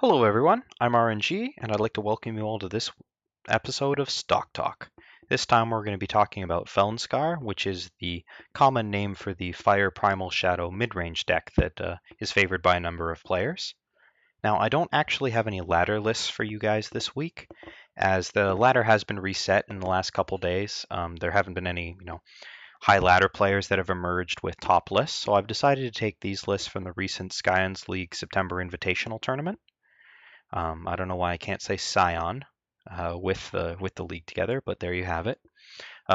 Hello everyone, I'm aReNGee, and I'd like to welcome you all to this episode of Stock Talk. This time we're going to be talking about Felnscar, which is the common name for the Fire Primal Shadow mid-range deck that is favored by a number of players. Now, I don't actually have any ladder lists for you guys this week, as the ladder has been reset in the last couple days. There haven't been any, high ladder players that have emerged with top lists, so I've decided to take these lists from the recent Scions League September Invitational Tournament. I don't know why I can't say Scion with the league together, but there you have it.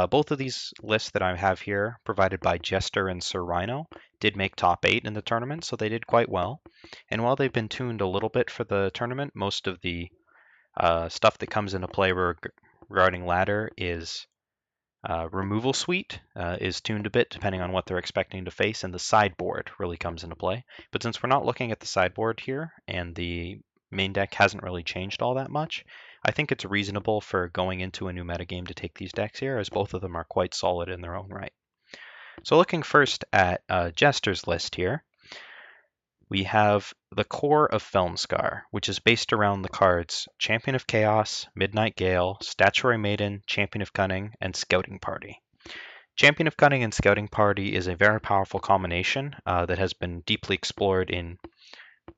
Both of these lists that I have here, provided by Jester and SirRhino, did make top 8 in the tournament, so they did quite well. And while they've been tuned a little bit for the tournament, most of the stuff that comes into play regarding ladder is removal suite is tuned a bit depending on what they're expecting to face, and the sideboard really comes into play. But since we're not looking at the sideboard here, and the main deck hasn't really changed all that much, I think it's reasonable for going into a new metagame to take these decks here, as both of them are quite solid in their own right. So looking first at Jester's list here, we have the core of Felnscar, which is based around the cards Champion of Chaos, Midnight Gale, Statuary Maiden, Champion of Cunning, and Scouting Party. Champion of Cunning and Scouting Party is a very powerful combination that has been deeply explored in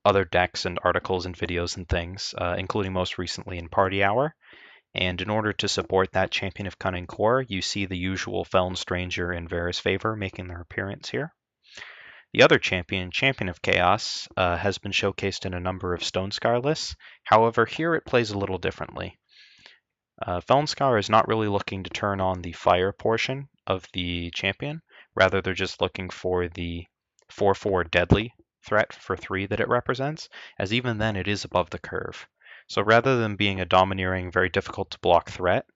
other decks and articles and videos and things, including most recently in Party Hour. And in order to support that Champion of Cunning core, you see the usual Feln Stranger and Vara's Favor making their appearance here. The other champion, Champion of Chaos, has been showcased in a number of Stonescar lists. However, here it plays a little differently. Felnscar is not really looking to turn on the fire portion of the champion. Rather, they're just looking for the 4/4 deadly threat for 3 that it represents, as even then it is above the curve. So rather than being a domineering, very difficult to block threat,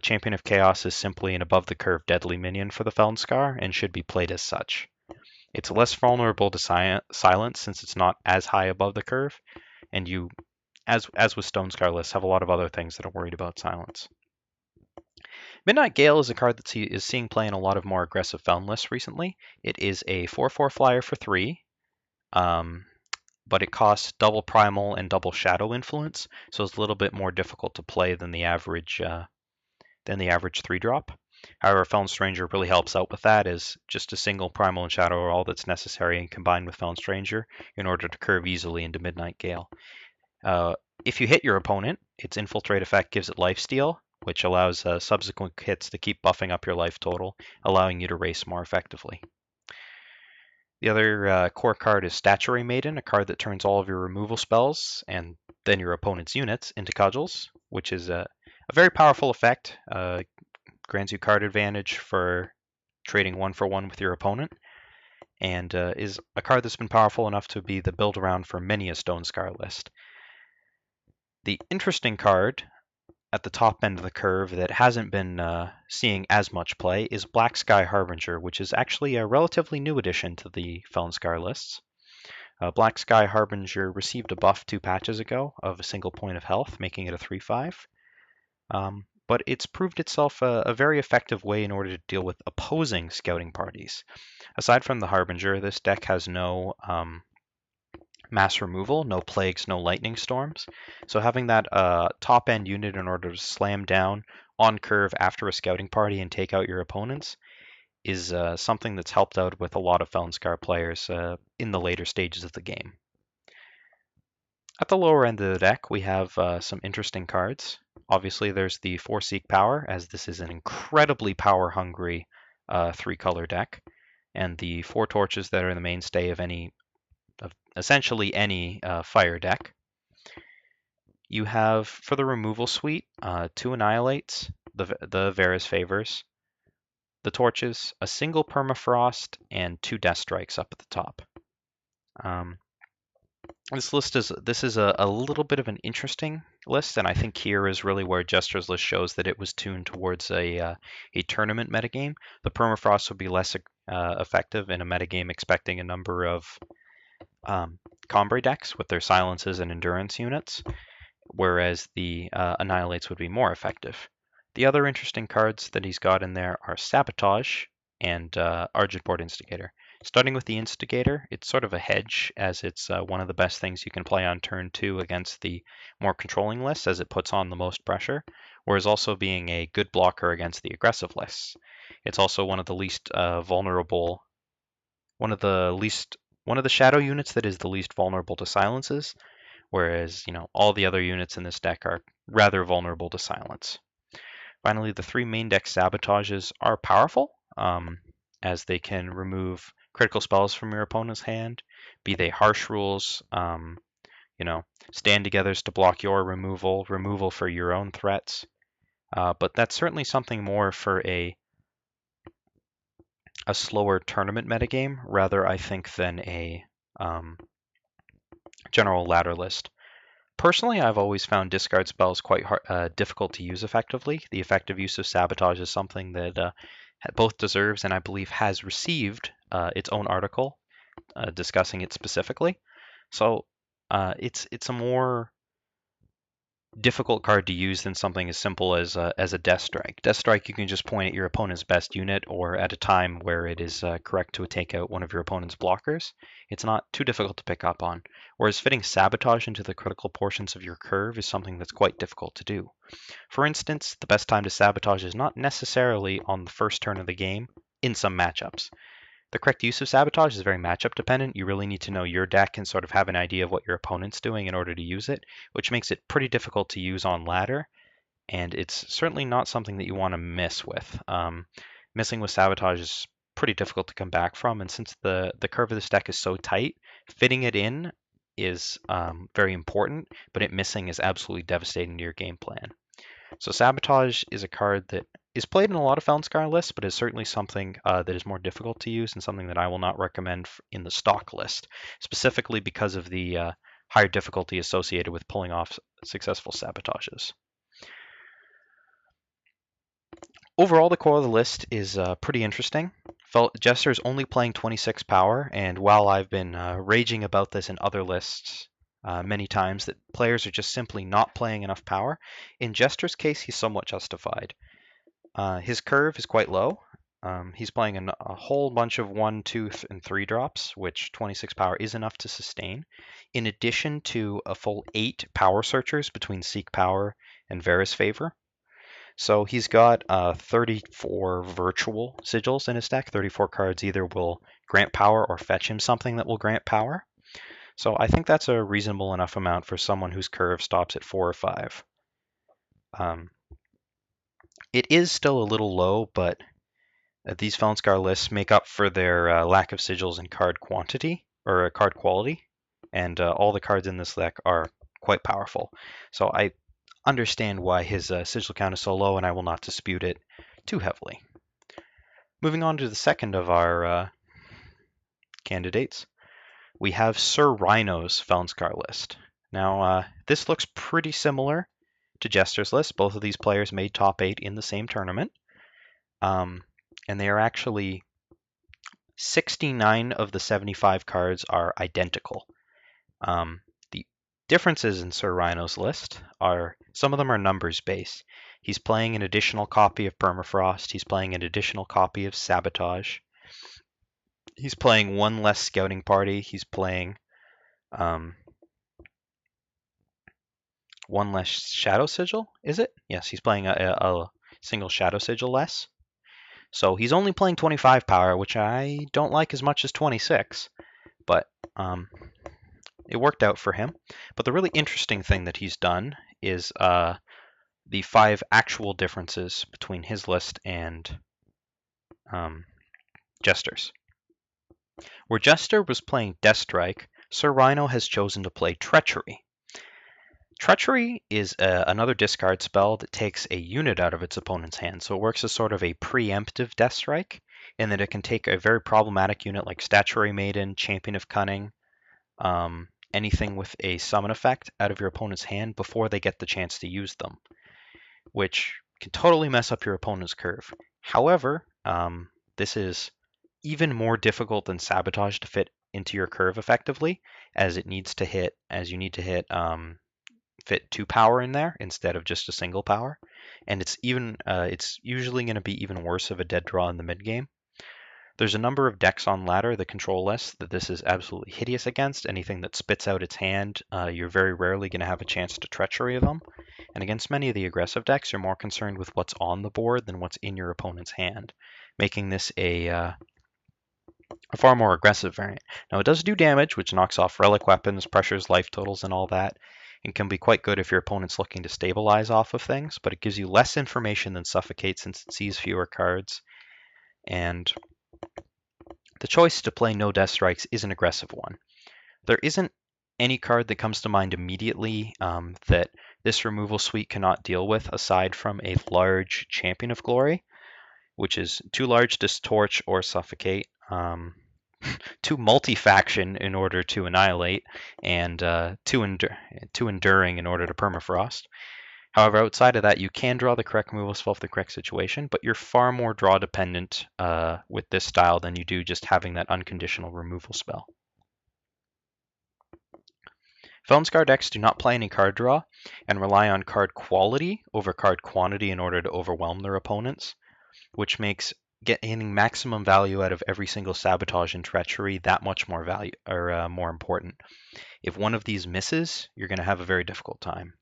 Champion of Chaos is simply an above the curve deadly minion for the Felnscar and should be played as such. It's less vulnerable to silence since it's not as high above the curve, and you, as with Stonescar lists, have a lot of other things that are worried about silence. Midnight Gale is a card that is seeing play in a lot of more aggressive Feln lists recently. It is a 4/4 flyer for 3, but it costs double Primal and double Shadow influence, so it's a little bit more difficult to play than the average 3-drop. However, Feln Stranger really helps out with that, as just a single Primal and Shadow are all that's necessary, and combined with Feln Stranger in order to curve easily into Midnight Gale. If you hit your opponent, its Infiltrate effect gives it lifesteal, which allows subsequent hits to keep buffing up your life total, allowing you to race more effectively. The other core card is Statuary Maiden, a card that turns all of your removal spells and then your opponent's units into cudgels, which is a very powerful effect. Grants you card advantage for trading 1-for-1 with your opponent, and is a card that's been powerful enough to be the build around for many a Stonescar list. The interesting card at the top end of the curve that hasn't been seeing as much play is Black Sky Harbinger, which is actually a relatively new addition to the Felnscar lists. Black Sky Harbinger received a buff 2 patches ago of a single point of health, making it a 3/5. But it's proved itself a very effective way in order to deal with opposing scouting parties. Aside from the Harbinger, this deck has no mass removal, no plagues, no lightning storms. So having that top end unit in order to slam down on curve after a scouting party and take out your opponents is something that's helped out with a lot of Felnscar players in the later stages of the game. At the lower end of the deck, we have some interesting cards. Obviously, there's the 4-Seek Power, as this is an incredibly power-hungry 3-color deck, and the 4 Torches that are the mainstay of essentially any fire deck. You have, for the removal suite, 2 Annihilates, the Vara's Favors, the Torches, a single Permafrost, and 2 Deathstrikes up at the top. This is a little bit of an interesting list, and I think here is really where Jester's list shows that it was tuned towards a tournament metagame. The Permafrost would be less effective in a metagame expecting a number of Combre decks with their silences and endurance units, whereas the Annihilates would be more effective. The other interesting cards that he's got in there are Sabotage and Argent Board Instigator. Starting with the Instigator, it's sort of a hedge, as it's one of the best things you can play on turn 2 against the more controlling lists, as it puts on the most pressure, whereas also being a good blocker against the aggressive lists. It's also one of the least vulnerable, one of the shadow units that is the least vulnerable to silences, whereas, all the other units in this deck are rather vulnerable to silence. Finally, the 3 main deck Sabotages are powerful, as they can remove critical spells from your opponent's hand, be they harsh rules, stand togethers to block your removal for your own threats. But that's certainly something more for a slower tournament metagame, rather, I think, than a general ladder list. Personally, I've always found discard spells quite difficult to use effectively. The effective use of Sabotage is something that both deserves and I believe has received its own article discussing it specifically. So it's a more difficult card to use than something as simple as a Deathstrike. Deathstrike, you can just point at your opponent's best unit or at a time where it is correct to take out one of your opponent's blockers. It's not too difficult to pick up on, whereas fitting Sabotage into the critical portions of your curve is something that's quite difficult to do. For instance, the best time to Sabotage is not necessarily on the first turn of the game in some matchups. The correct use of Sabotage is very matchup dependent. You really need to know your deck and sort of have an idea of what your opponent's doing in order to use it, which makes it pretty difficult to use on ladder, and it's certainly not something that you want to miss with. Missing with Sabotage is pretty difficult to come back from, and since the curve of this deck is so tight, fitting it in is very important, but it missing is absolutely devastating to your game plan. So Sabotage is a card that is played in a lot of Felnscar lists, but is certainly something that is more difficult to use and something that I will not recommend in the stock list, specifically because of the higher difficulty associated with pulling off successful Sabotages. Overall, the core of the list is pretty interesting. Jester is only playing 26 power, and while I've been raging about this in other lists many times, that players are just simply not playing enough power, in Jester's case, he's somewhat justified. His curve is quite low. He's playing a whole bunch of 1, 2, and 3 drops, which 26 power is enough to sustain, in addition to a full 8 power searchers between Seek Power and Vara's Favor. So he's got 34 virtual sigils in his deck. 34 cards either will grant power or fetch him something that will grant power. So I think that's a reasonable enough amount for someone whose curve stops at 4 or 5. It is still a little low, but these Felnscar lists make up for their lack of sigils in card quantity, or card quality, and all the cards in this deck are quite powerful. So I understand why his sigil count is so low, and I will not dispute it too heavily. Moving on to the second of our candidates, we have SirRhino's Felnscar list. Now, this looks pretty similar to Jester's list. Both of these players made top 8 in the same tournament, and they are actually 69 of the 75 cards are identical. The differences in SirRhino's list are some of them are numbers based. He's playing an additional copy of Permafrost. He's playing an additional copy of Sabotage. He's playing one less scouting party. He's playing one less shadow sigil. Is it? Yes, he's playing a single shadow sigil less. So he's only playing 25 power, which I don't like as much as 26, but it worked out for him. But the really interesting thing that he's done is the 5 actual differences between his list and Jester's. Where Jester was playing Deathstrike, SirRhino has chosen to play Treachery. Treachery is another discard spell that takes a unit out of its opponent's hand, so it works as sort of a preemptive Deathstrike, in that it can take a very problematic unit like Statuary Maiden, Champion of Cunning, anything with a summon effect out of your opponent's hand before they get the chance to use them, which can totally mess up your opponent's curve. However, this is even more difficult than Sabotage to fit into your curve effectively, as you need to hit fit 2 power in there instead of just a single power, and it's usually going to be even worse of a dead draw in the mid game. There's a number of decks on ladder that control list that this is absolutely hideous against. Anything that spits out its hand, you're very rarely going to have a chance to Treachery them. And against many of the aggressive decks, you're more concerned with what's on the board than what's in your opponent's hand, making this a far more aggressive variant. Now it does do damage, which knocks off relic weapons, pressures life totals, and all that, and can be quite good if your opponent's looking to stabilize off of things, but it gives you less information than Suffocate since it sees fewer cards, and the choice to play no Deathstrikes is an aggressive one. There isn't any card that comes to mind immediately that this removal suite cannot deal with aside from a large Champion of Glory, which is too large to torch or suffocate, too multi-faction in order to annihilate, and too enduring in order to permafrost. However, outside of that, you can draw the correct removal spell for the correct situation, but you're far more draw dependent with this style than you do just having that unconditional removal spell. Felnscar decks do not play any card draw and rely on card quality over card quantity in order to overwhelm their opponents, which makes getting maximum value out of every single Sabotage and Treachery that much more value or more important. If one of these misses, you're going to have a very difficult time.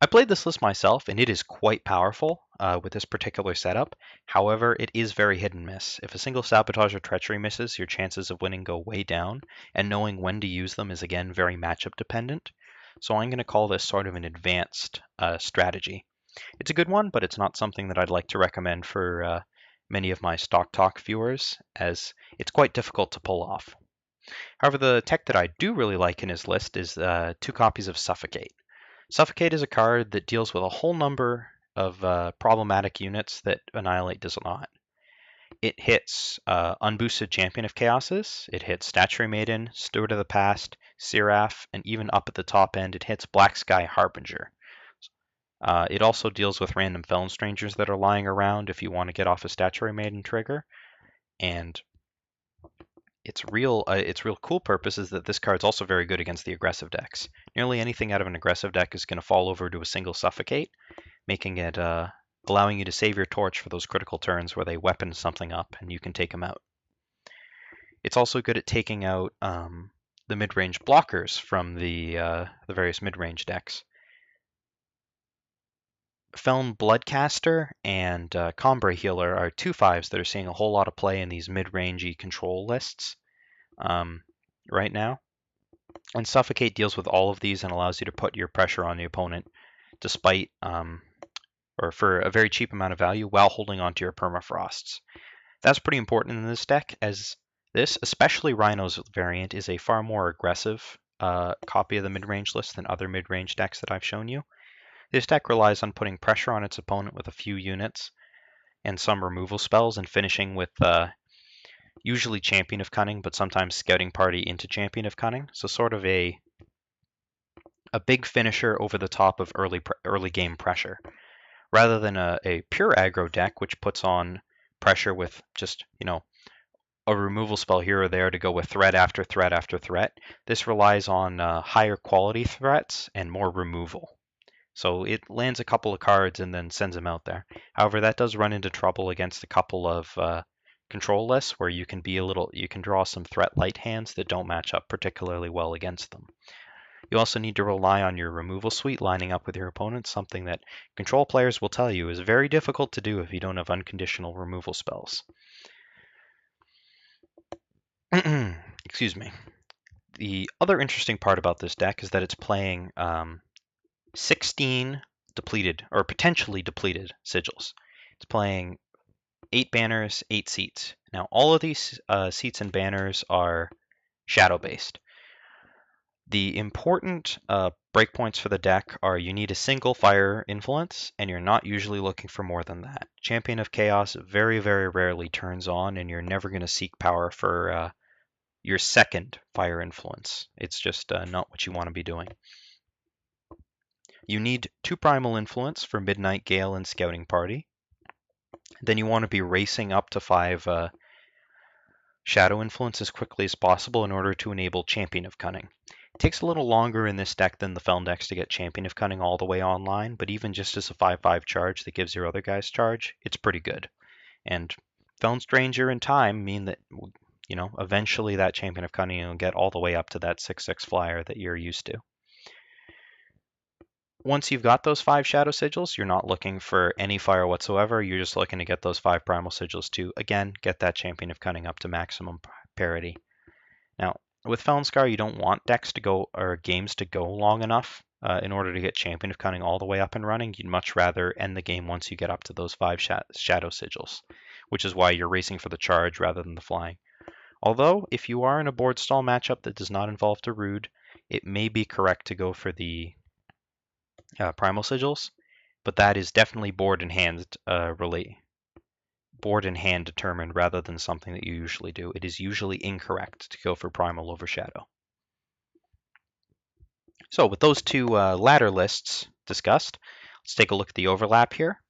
I played this list myself, and it is quite powerful with this particular setup. However, it is very hit and miss. If a single Sabotage or Treachery misses, your chances of winning go way down, and knowing when to use them is, again, very matchup dependent. So I'm going to call this sort of an advanced strategy. It's a good one, but it's not something that I'd like to recommend for many of my Stock Talk viewers, as it's quite difficult to pull off. However, the tech that I do really like in his list is 2 copies of Suffocate. Suffocate is a card that deals with a whole number of problematic units that Annihilate does not. It hits unboosted Champion of Chaoses, it hits Statuary Maiden, Steward of the Past, Seraph, and even up at the top end it hits Black Sky Harbinger. It also deals with random Feln Strangers that are lying around if you want to get off a Statuary Maiden trigger, and its real cool purpose is that this card's also very good against the aggressive decks. Nearly anything out of an aggressive deck is going to fall over to a single Suffocate, making it allowing you to save your torch for those critical turns where they weapon something up and you can take them out. It's also good at taking out the mid-range blockers from the various mid-range decks. Feln Bloodcaster and Combray Healer are 2/5s that are seeing a whole lot of play in these mid-rangey control lists right now. And Suffocate deals with all of these and allows you to put your pressure on the opponent despite or for a very cheap amount of value while holding onto your permafrosts. That's pretty important in this deck, as this, especially Rhino's variant, is a far more aggressive copy of the mid-range list than other mid-range decks that I've shown you. This deck relies on putting pressure on its opponent with a few units and some removal spells and finishing with usually Champion of Cunning, but sometimes Scouting Party into Champion of Cunning. So sort of a big finisher over the top of early game pressure, rather than a pure aggro deck which puts on pressure with just, a removal spell here or there to go with threat after threat after threat. This relies on higher quality threats and more removal. So it lands a couple of cards and then sends them out there. However, that does run into trouble against a couple of control lists where you can draw some threat light hands that don't match up particularly well against them. You also need to rely on your removal suite lining up with your opponent, something that control players will tell you is very difficult to do if you don't have unconditional removal spells. Excuse me. The other interesting part about this deck is that it's playing 16 depleted or potentially depleted sigils. It's playing 8 banners, 8 seats. Now, all of these seats and banners are shadow based. The important breakpoints for the deck are you need a single fire influence, and you're not usually looking for more than that. Champion of Chaos very, very rarely turns on, and you're never going to seek power for your second fire influence. It's just not what you want to be doing. You need 2 Primal influence for Midnight Gale and Scouting Party. Then you want to be racing up to 5 Shadow influence as quickly as possible in order to enable Champion of Cunning. It takes a little longer in this deck than the Feln decks to get Champion of Cunning all the way online, but even just as a 5/5 charge that gives your other guys charge, it's pretty good. And Feln Stranger in time mean that, you know, eventually that Champion of Cunning will get all the way up to that 6/6 flyer that you're used to. Once you've got those 5 Shadow Sigils, you're not looking for any fire whatsoever. You're just looking to get those 5 Primal Sigils to, again, get that Champion of Cunning up to maximum parity. Now, with Felnscar, you don't want decks to go, or games to go long enough in order to get Champion of Cunning all the way up and running. You'd much rather end the game once you get up to those 5 Shadow Sigils, which is why you're racing for the charge rather than the flying. Although, if you are in a board stall matchup that does not involve Darude, it may be correct to go for the Primal Sigils, but that is definitely board in hand determined rather than something that you usually do. It is usually incorrect to go for Primal over Shadow. So with those two ladder lists discussed, let's take a look at the overlap here.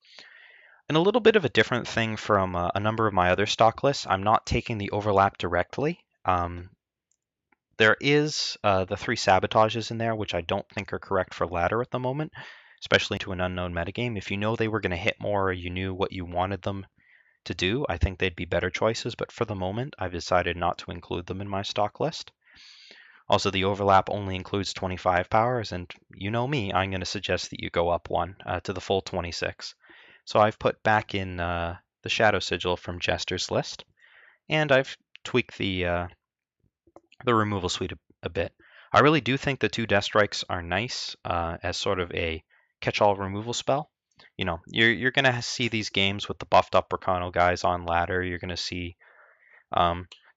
And a little bit of a different thing from a number of my other stock lists, I'm not taking the overlap directly. There is the 3 Sabotages in there, which I don't think are correct for ladder at the moment, especially into an unknown metagame. If you know they were going to hit more or you knew what you wanted them to do, I think they'd be better choices, but for the moment, I've decided not to include them in my stock list. Also, the overlap only includes 25 powers, and you know me, I'm going to suggest that you go up 1 to the full 26. So I've put back in the Shadow Sigil from Jester's list, and I've tweaked the removal suite a bit. I really do think the 2 Deathstrikes are nice as sort of a catch-all removal spell. You know, you're going to see these games with the buffed up Ricano guys on ladder. You're going to see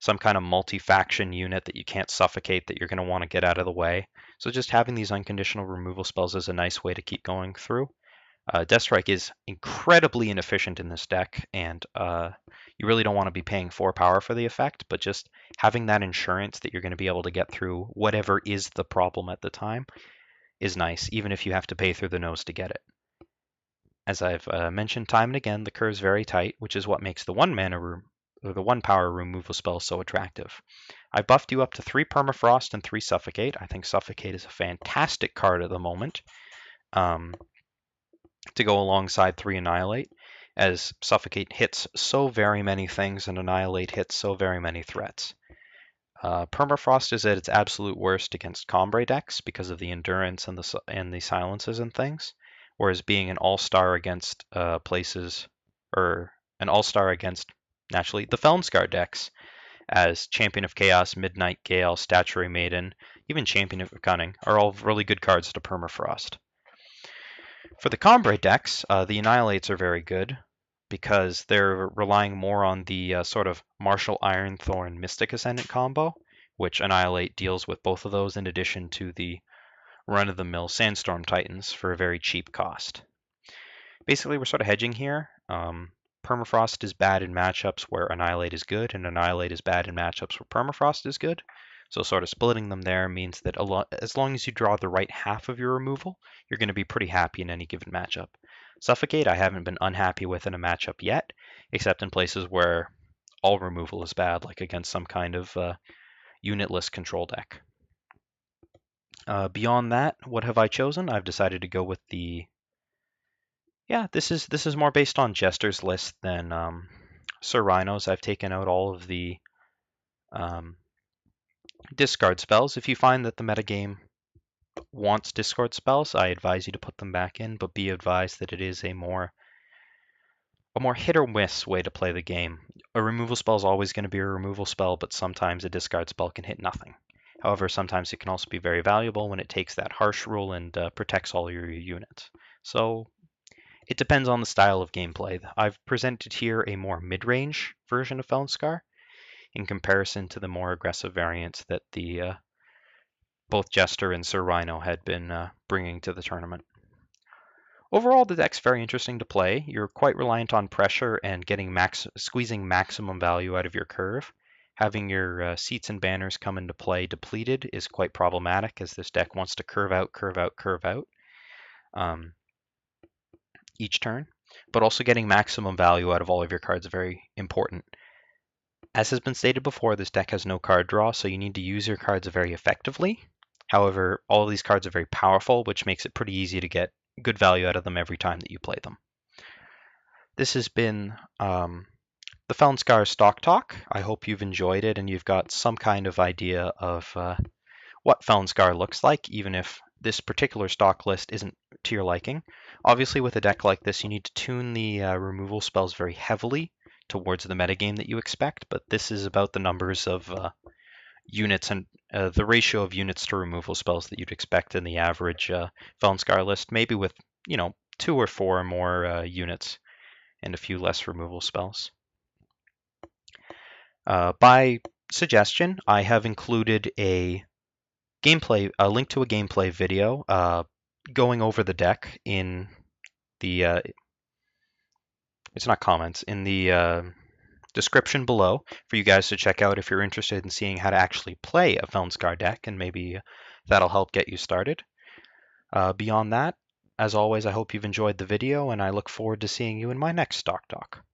some kind of multi-faction unit that you can't suffocate that you're going to want to get out of the way. So just having these unconditional removal spells is a nice way to keep going through. Deathstrike is incredibly inefficient in this deck, and you really don't want to be paying 4 power for the effect, but just having that insurance that you're going to be able to get through whatever is the problem at the time is nice, even if you have to pay through the nose to get it. As I've mentioned time and again, the curve's very tight, which is what makes the 1 power removal spell so attractive. I buffed you up to 3 Permafrost and 3 Suffocate. I think Suffocate is a fantastic card at the moment. To go alongside 3 Annihilate, as Suffocate hits so very many things and Annihilate hits so very many threats. Permafrost is at its absolute worst against Combre decks because of the endurance and the silences and things, whereas being an all-star against naturally the Felnscar decks, as Champion of Chaos, Midnight Gale, Statuary Maiden, even Champion of Cunning, are all really good cards to Permafrost. For the Combre decks, the Annihilates are very good because they're relying more on the sort of Martial Ironthorn Mystic Ascendant combo, which Annihilate deals with both of those in addition to the run-of-the-mill Sandstorm Titans for a very cheap cost. Basically, we're sort of hedging here. Permafrost is bad in matchups where Annihilate is good, and Annihilate is bad in matchups where Permafrost is good. So sort of splitting them there means that as long as you draw the right half of your removal, you're going to be pretty happy in any given matchup. Suffocate, I haven't been unhappy with in a matchup yet, except in places where all removal is bad, like against some kind of unitless control deck. Beyond that, what have I chosen? I've decided to go with this is more based on Jester's list than SirRhino's. I've taken out all of the discard spells. If you find that the metagame wants discard spells, I advise you to put them back in, but be advised that it is a more hit or miss way to play the game. A removal spell is always going to be a removal spell, but sometimes a discard spell can hit nothing. However, sometimes it can also be very valuable when it takes that harsh rule and protects all your units. So it depends on the style of gameplay. I've presented here a more mid-range version of Felnscar in comparison to the more aggressive variants that the both Jester and SirRhino had been bringing to the tournament. Overall, the deck's very interesting to play. You're quite reliant on pressure and squeezing maximum value out of your curve. Having your seats and banners come into play depleted is quite problematic, as this deck wants to curve out each turn. But also getting maximum value out of all of your cards is very important. As has been stated before, this deck has no card draw, so you need to use your cards very effectively. However, all of these cards are very powerful, which makes it pretty easy to get good value out of them every time that you play them. This has been the Felnscar Stock Talk. I hope you've enjoyed it and you've got some kind of idea of what Felnscar looks like, even if this particular stock list isn't to your liking. Obviously, with a deck like this, you need to tune the removal spells very heavily towards the metagame that you expect, but this is about the numbers of units and the ratio of units to removal spells that you'd expect in the average Felnscar list, maybe with, 2 or 4 more units and a few less removal spells. By suggestion, I have included a link to a gameplay video going over the deck in the it's not comments, in the description below for you guys to check out if you're interested in seeing how to actually play a Felnscar deck, and maybe that'll help get you started. Beyond that, as always, I hope you've enjoyed the video, and I look forward to seeing you in my next Stock Talk.